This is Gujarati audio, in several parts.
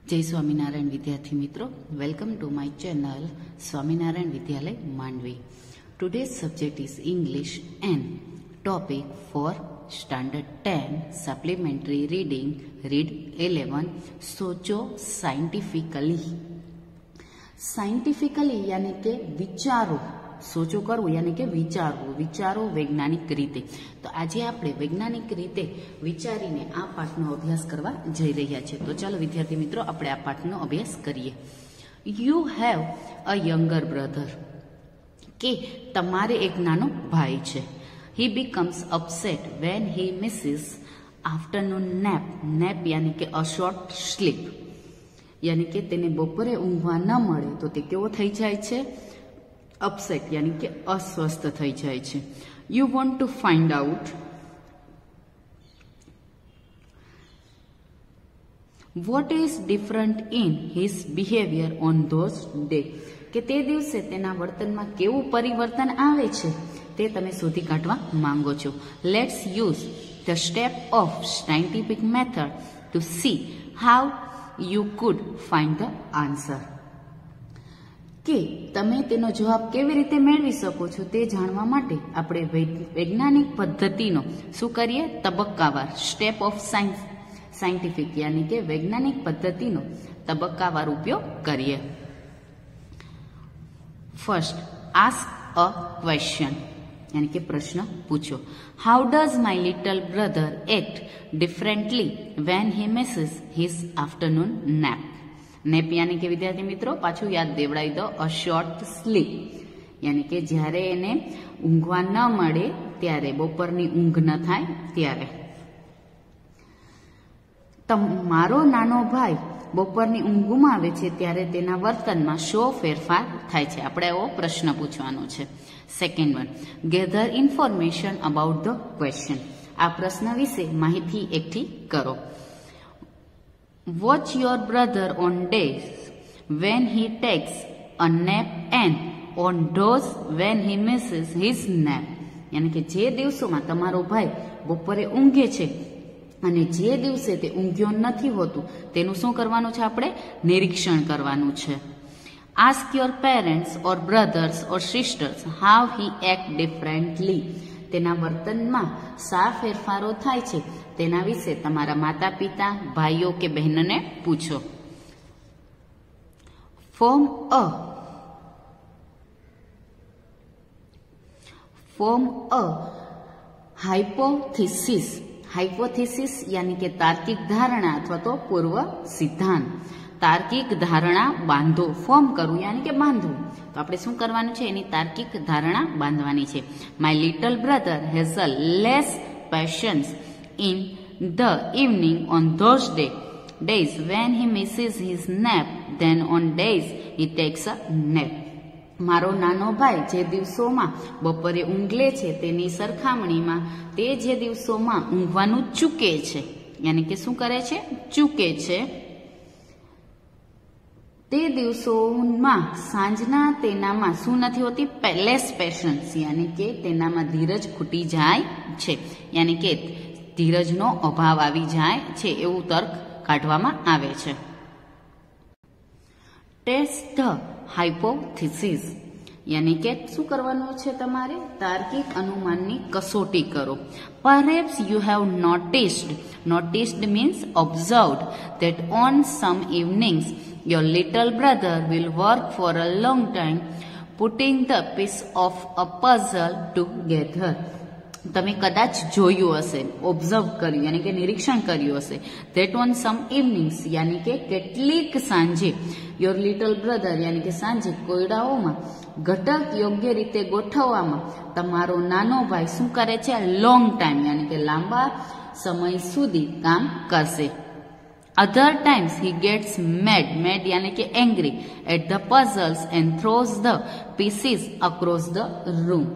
जय स्वामीनारायण विद्यार्थी मित्रों, welcome to my channel Swaminarayan Vidyalaya Mandvi. Today's subject is English and topic for standard 10 supplementary reading read 11 सोचो साइंटिफिकली। साइंटिफिकली यानी के विचारो, सोचो करवू यानी के विचारो वैज्ञानिक रीते। तो आज आपणे वैज्ञानिक रीते विचारीने आ पाठनो अभ्यास करवा जई रह्या छे। तो चलो विद्यार्थी मित्रों, आपणे आ पाठनो अभ्यास करीए। यू हेव अ यंगर ब्रधर, के तमारे एक नानो भाई छे। ही becomes upset when he Mrs afternoon nap. Nap यानी के अ शॉर्ट स्लीप, यानी के तेने बपोरे ऊंघवा न मळे तो ते केवो थई जाय छे, अपसेट यानी के अस्वस्थ थई जाय छे। You want to find out what is different in his behaviour on those day, के ते दिवसे तेना वर्तन में केवुं परिवर्तन आवे छे ते तमे शोधी काढवा मांगो छो। Let's use the step of scientific method to see how you could find the answer, के तमे तेनो जवाब केवी रीते मेळवी शको छो ते जाणवा माटे आपणे वैज्ञानिक पद्धतिनो शुं करीए, तबक्कावार स्टेप ऑफ साइंटिफिक यानी के वैज्ञानिक पद्धतिनो तबक्कावार उपयोग करीए। फर्स्ट, आस्क अ क्वेश्चन यानी कि प्रश्न पूछो। How does my little brother act differently when he Mrs his afternoon nap. Nap यानी कि विद्यार्थी मित्रों पाछू याद देवड़ाई दो, अ शॉर्ट स्लीप यानी कि ज्यारे एने ऊंघवा न मळे त्यारे, बपोरनी ऊंघ न थाय त्यारे। मारो नानो भाई बपोरनी ऊंघ गुमावे छे त्यारे तेना वर्तનમાં शो फेरफार थाय छे। आपणे एवो प्रश्न पूछવાનો छे। सेकंड वन, गेधर इन्फॉर्मेशन अबाउट ध क्वेश्चन। आ प्रश्न विશે माहिती एकठी करो। Watch your brother on days when he takes a nap and on those when he misses his nap। यानी कि जे दिवसों तमारो भाई बपोरे ऊंघे छे અને જે દિવસે તે ઊંઘ્યો નથી હોતું તેનું શું કરવાનું છે, આપણે નિરીક્ષણ કરવાનું છે। Ask your parents or brothers or sisters how he act differently। તેના વર્તનમાં શા ફેરફારો થાય છે તેના વિશે તમારા માતા પિતા, ભાઈઓ કે બહેનોને પૂછો। ફોર્મ અ हाइपोथेसिस। हाइपोथेसिस यानी के तार्किक धारणा अथवा तो पूर्व सिद्धांत। तार्किक धारणा बांधो, फॉर्म करू यानी के बांधू। तो आपणे शुं करवानुं छे, एनी तार्किक धारणा बांधवानी छे। My little ब्रधर has a less patience in the evening on those days when he misses his nap than on days he takes a nap। मारो नानो भाई जे दिवसोमां बपोरे ऊंघले छे तेनी सरखामणीमां ते जे दिवसोमां ऊंघवानुं चूके छे, यानी के शुं करे छे, चूके छे, ते दिवसोमां सांजना तेनामां शुं नथी होती, लेस पेशेंस यानी के तेनामां धीरज खूटी जाय छे, यानी के धीरजनो अभाव आवी जाय छे एवुं तर्क काढवामां आवे छे। टेस्ट ध हाइपोथेसिस यानी के शू करवानुं छे, तमारे तार्किक अनुमाननी कसोटी करो। Perhaps you have noticed means observed that on some evenings your little brother will work for a long time putting the piece of a puzzle together. તમે કદાચ જોયું હશે, ઓબ્ઝર્વ કર્યું यानी કે નિરીક્ષણ કર્યું હશે। ધેટ ઓન સમ ઇવનિંગ્સ यानी કે કેટલીક સાંજે, યોર લિટલ બ્રધર यानी કે સાંજે કોયડાઓમાં ઘટક યોગ્ય રીતે ગોઠવવામાં તમારો નાનો ભાઈ શું કરે છે, લોંગ ટાઈમ यानी કે લાંબા સમય સુધી કામ કરશે। Other times he gets mad यानी કે angry at the puzzles and throws the pieces across the room।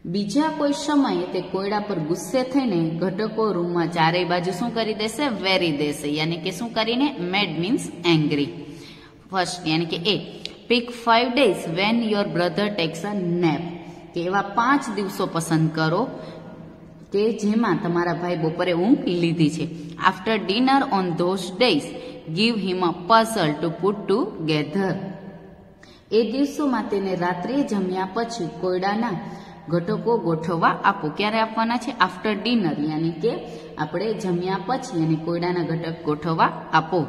बीजा कोई समय ते कोयड़ा पर गुस्से थईने घटको रूम में चारे बाजू शुं करी देशे, वेरी देशे, यानी के शुं करीने, मेड मीन्स एंग्री। फर्स्ट यानी के ए, pick 5 days when your brother takes a nap, के एवा 5 दिवसों पसंद करो કે જેમાં તમારા ભાઈ બપોરે ઊંઘ લીધી છે. After dinner on those days give him a puzzle to put together. એ દિવસોમાં તેને રાત્રે જમ્યા પછી કોયડાના ઘટકો ગોઠવવા આપો. ક્યારે આપવાના છે? આફ્ટર ડિનર, યાની કે આપણે જમ્યા પછી અને કોયડાના ઘટક ગોઠવવા આપો.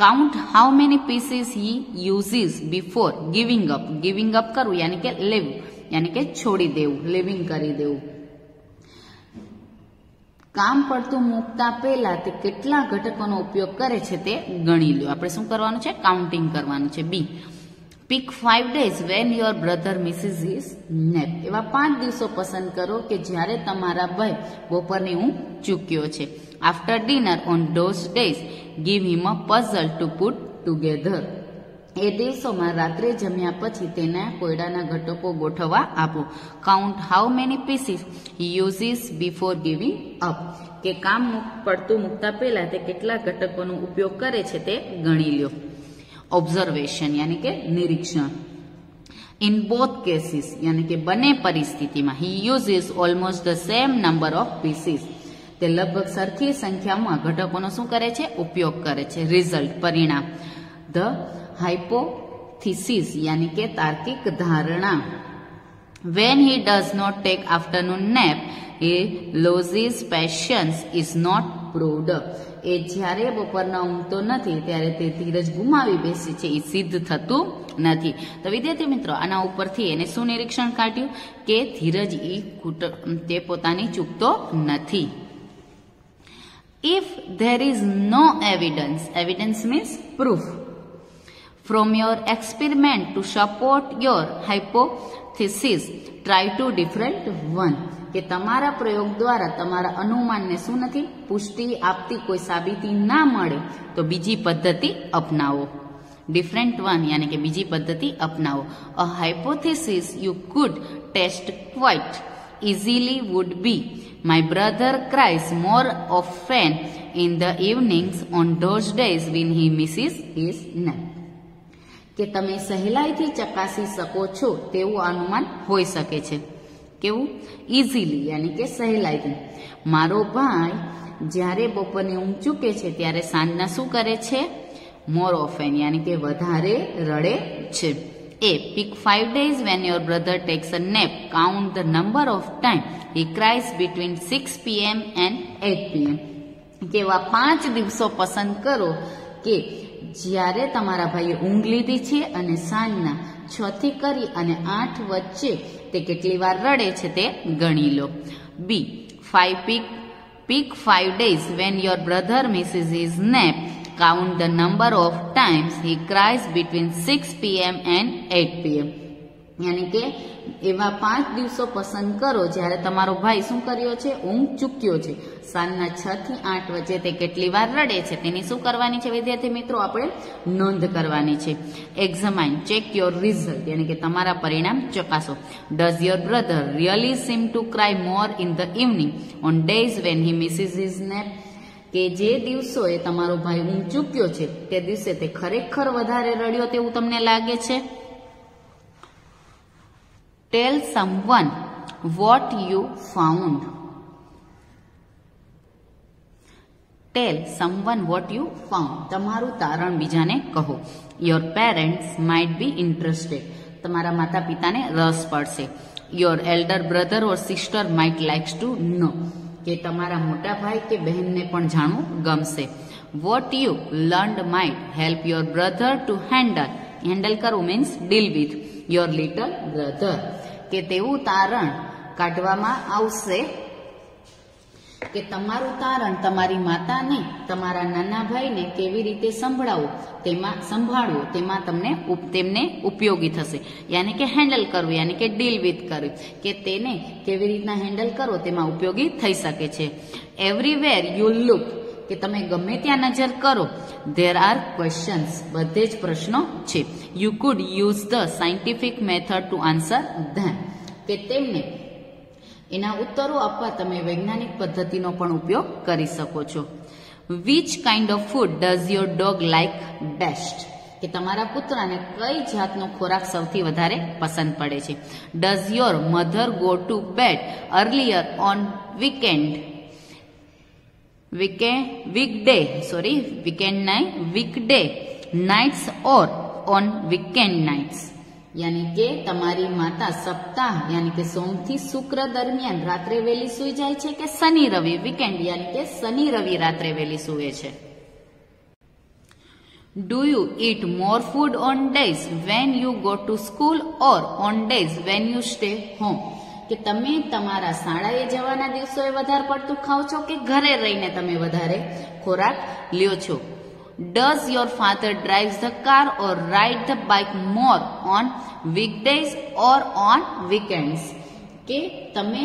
Count how many pieces he uses before giving up. Giving up કરવું યાની કે લેવું, યાની કે છોડી દેવું, લિવિંગ કરી દેવું. કામ પડતું મૂકતા પહેલા તે કેટલા ઘટકોનો ઉપયોગ કરે છે તે ગણી લો. આપણે શું કરવાનું છે? કાઉન્ટિંગ કરવાનું છે. બી, pick 5 days when your brother misses his nap. એવા 5 દિવસો પસંદ કરો કે જ્યારે તમારા ભાઈ બપોરની ઊંઘ ચૂક્યો છે. After dinner on those days give him a puzzle to put together. એ દિવસોમાં રાત્રે જમ્યા પછી તેના કોયડાના ઘટકો ગોઠવવા આપો. Count how many pieces he uses before giving up. કે કામ પડતું મૂકતા પહેલા તે કેટલા ઘટકોનો ઉપયોગ કરે છે તે ગણી લ્યો. ઓબ્ઝર્વેશન યાની કે નિરીક્ષણ. ઇન બોથ કેસીસ યાની કે બંને પરિસ્થિતિમાં he uses almost the same number of pieces. તે લગભગ સરખી સંખ્યામાં ઘટકોનો શું કરે છે? ઉપયોગ કરે છે. રિઝલ્ટ, પરિણામ. ધ હાઇપોથિસિસ યાની કે તાર્કિક ધારણા. When he does not take afternoon nap, he loses patience is not proved. એ જ્યારે બપોરના ઊંઘતો નથી ત્યારે તે ધીરજ ગુમાવી બેસે છે, એ સિદ્ધ થતું નથી. તો વિદ્યાર્થી મિત્રો, આના ઉપરથી એને શું નિરીક્ષણ કાઢ્યું કે ધીરજ તે પોતાની ચૂકતો નથી. If there is no evidence, evidence means proof, from your experiment to support your hypothesis, try to different one. કે તમારા પ્રયોગ દ્વારા તમારા અનુમાનને શું નથી? પુષ્ટિ આપતી કોઈ સાબિતી ના મળે તો બીજી પદ્ધતિ અપનાવો. ડિફરન્ટ વન યાની કે બીજી પદ્ધતિ અપનાવો. A hypothesis you could test quite easily would be, my brother cries more often in the evenings on those days when he misses his nap. કે તમે સહેલાઈથી ચકાસી શકો છો તેવું અનુમાન હોઈ શકે છે. કેવું? ઇઝીલી યાની કે સહેલાઈથી. મારો ભાઈ જ્યારે બપોરની ઊંઘ ચૂકે છે ત્યારે સાંજના શું કરે છે? મોર ઓફેન યાની કે વધારે રડે છે. A, pick 5 days when your brother takes a nap. Count the number of time he cries between 6 p.m. and 8 p.m. કેવા 5 દિવસો પસંદ કરો કે જ્યારે તમારા ભાઈએ ઊંઘ લીધી છે અને સાંજના 6 થી કરી અને 8 વચ્ચે તે કેટલી વાર રડે છે તે ગણી લો. B, pick 5 days when your brother misses his nap. Count the number of times he cries between 6 p.m. and 8 p.m. યાની કે એવા 5 દિવસો પસંદ કરો જ્યારે તમારો ભાઈ શું કર્યો છે? ઊંઘ ચૂક્યો છે. સાંજના 6 થી 8 વચ્ચે તે કેટલી વાર રડે છે તેની શું કરવાની છે વિદ્યાર્થી મિત્રો? આપણે નોંધ કરવાની છે. એક્ઝામાઇન, ચેક યોર રિઝલ્ટ યાની કે તમારા પરિણામ ચકાસો. Does your brother really sim two cry more in the evening on days when he Mrs his nap. કે જે દિવસો એ તમારો ભાઈ ઊંઘ ચૂક્યો છે તે દિવસે તે ખરેખર વધારે રડ્યો તેવું તમને લાગે છે? Tell someone what you found. Tell someone what you found. તમારું તારણ બીજાને કહો. Your parents might be interested. તમારા માતા પિતાને રસ પડશે. Your elder brother or sister might likes to know. કે તમારા મોટા ભાઈ કે બહેનને પણ જાણવું ગમશે. What you learned might help your brother to handle કરવું means deal with your little brother. કે તેવું તારણ કાઢવામાં આવશે કે તમારું તારણ તમારી માતાને તમારા નાના ભાઈને કેવી રીતે સંભાળવું તેમાં તેમને ઉપયોગી થશે. યાની કે હેન્ડલ કરવું યાની કે ડીલ વિથ કરવું, કે તેને કેવી રીતના હેન્ડલ કરો તેમાં ઉપયોગી થઈ શકે છે. એવરીવેર યુ લુક, કે તમે ગમે ત્યાં નજર કરો, ધેર આર ક્વેશ્ચન્સ, બધે જ પ્રશ્નો છે. You could use the scientific method to answer them, કે તેમને એના ઉત્તરો આપવા તમે વૈજ્ઞાનિક પદ્ધતિનો પણ ઉપયોગ કરી શકો છો. Which kind of food does your dog like best. કે તમારા પુત્રને કઈ જાતનો ખોરાક સૌથી વધારે પસંદ પડે છે. Does your mother go to bed earlier on weekend weekday nights or on weekend nights. યાની કે તમારી માતા સપ્તાહ યાની કે સોમથી શુક્ર દરમિયાન રાત્રે વહેલી સૂઈ જાય છે કે શનિ રવિ વીકેન્ડ યાની કે શનિ રવિ રાત્રે વહેલી સૂવે છે. Do you eat more food on days when you go to school or on days when you stay home? કે તમે તમારા શાળાએ જવાના દિવસોએ વધારે પડતું ખાઓ છો કે ઘરે રહીને તમે વધારે ખોરાક લ્યો છો. Does your father drives the car or ride the bike more on weekdays or on weekends? કે તમે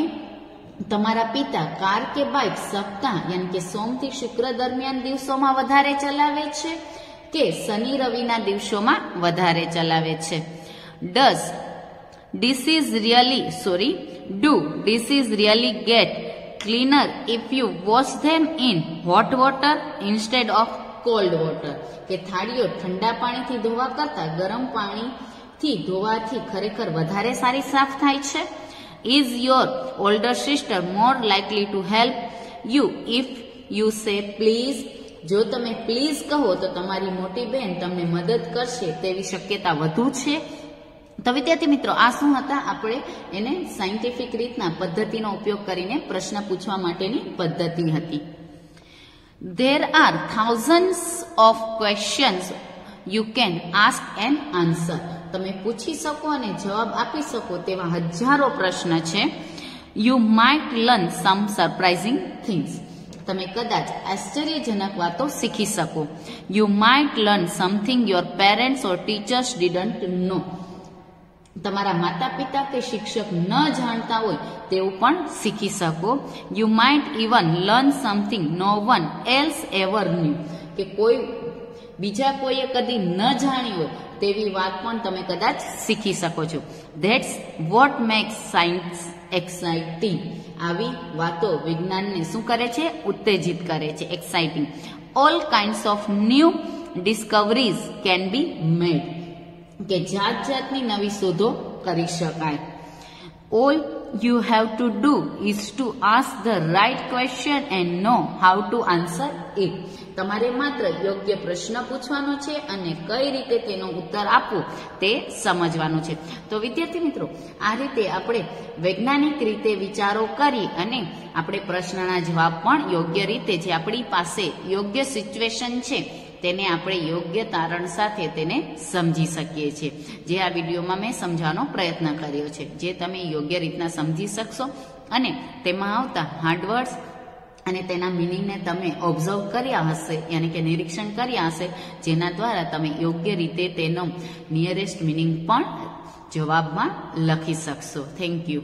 તમારા પિતા કાર કે બાઇક સપ્તાહ યાની કે સોમથી શુક્ર દરમિયાન દિવસોમાં વધારે ચલાવે છે કે શનિ રવિના દિવસોમાં વધારે ચલાવે છે. Do dishes really get cleaner if you wash them in hot water instead of cold water? કે થાળીઓ ઠંડા પાણીથી ધોવા કરતા ગરમ પાણીથી ધોવાથી ખરેખર વધારે સારી સાફ થાય છે. Is your older sister more likely to help you if you say please? જો તમે પ્લીઝ કહો તો તમારી મોટી બહેન તમને મદદ કરશે તેવી શક્યતા વધુ છે. તો વિદ્યાર્થી મિત્રો, આ શું હતા? આપણે એને સાયન્ટિફિક રીતના પદ્ધતિનો ઉપયોગ કરીને પ્રશ્ન પૂછવા માટેની પદ્ધતિ હતી. There are thousands of questions you can ask and answer. તમે પૂછી શકો અને જવાબ આપી શકો તેવા હજારો પ્રશ્ન છે. You might learn some surprising things. તમે કદાચ આશ્ચર્યજનક વાતો શીખી શકો. You might learn something your parents or teachers didn't know. તમારા માતા પિતા કે શિક્ષક ન જાણતા હોય તેવું પણ શીખી શકો. You might even learn something no one else ever knew. કે બીજા કોઈએ કદી ન જાણી હોય તેવી વાત પણ તમે કદાચ શીખી શકો છો. That's what makes science exciting. આવી વાતો વિજ્ઞાનને શું કરે છે? ઉત્તેજિત કરે છે, exciting. All kinds of new discoveries can be made. કે જાત જાતની નવી શોધો કરી શકાય. All you have to do is to ask the right question and know how to answer it. તમારે માત્ર યોગ્ય પ્રશ્ન પૂછવાનો છે અને કઈ રીતે તેનો ઉત્તર આપવો તે સમજવાનું છે. તો વિદ્યાર્થી મિત્રો, આ રીતે આપણે વૈજ્ઞાનિક રીતે વિચારો કરી અને આપણે પ્રશ્નના જવાબ પણ યોગ્ય રીતે જે આપણી પાસે યોગ્ય સિચ્યુએશન છે તેને આપણે યોગ્ય તારણ સાથે તેને સમજી શકીએ છીએ. જે આ વિડીયોમાં મેં સમજાવવાનો પ્રયત્ન કર્યો છે, જે તમે યોગ્ય રીતના સમજી શકશો અને તેમાં આવતા હાર્ડવર્ડ્સ અને તેના મિનિંગને તમે ઓબ્ઝર્વ કર્યા હશે, યાની કે નિરીક્ષણ કર્યા હશે, જેના દ્વારા તમે યોગ્ય રીતે તેનો નિયરેસ્ટ મિનિંગ પણ જવાબમાં લખી શકશો. Thank you.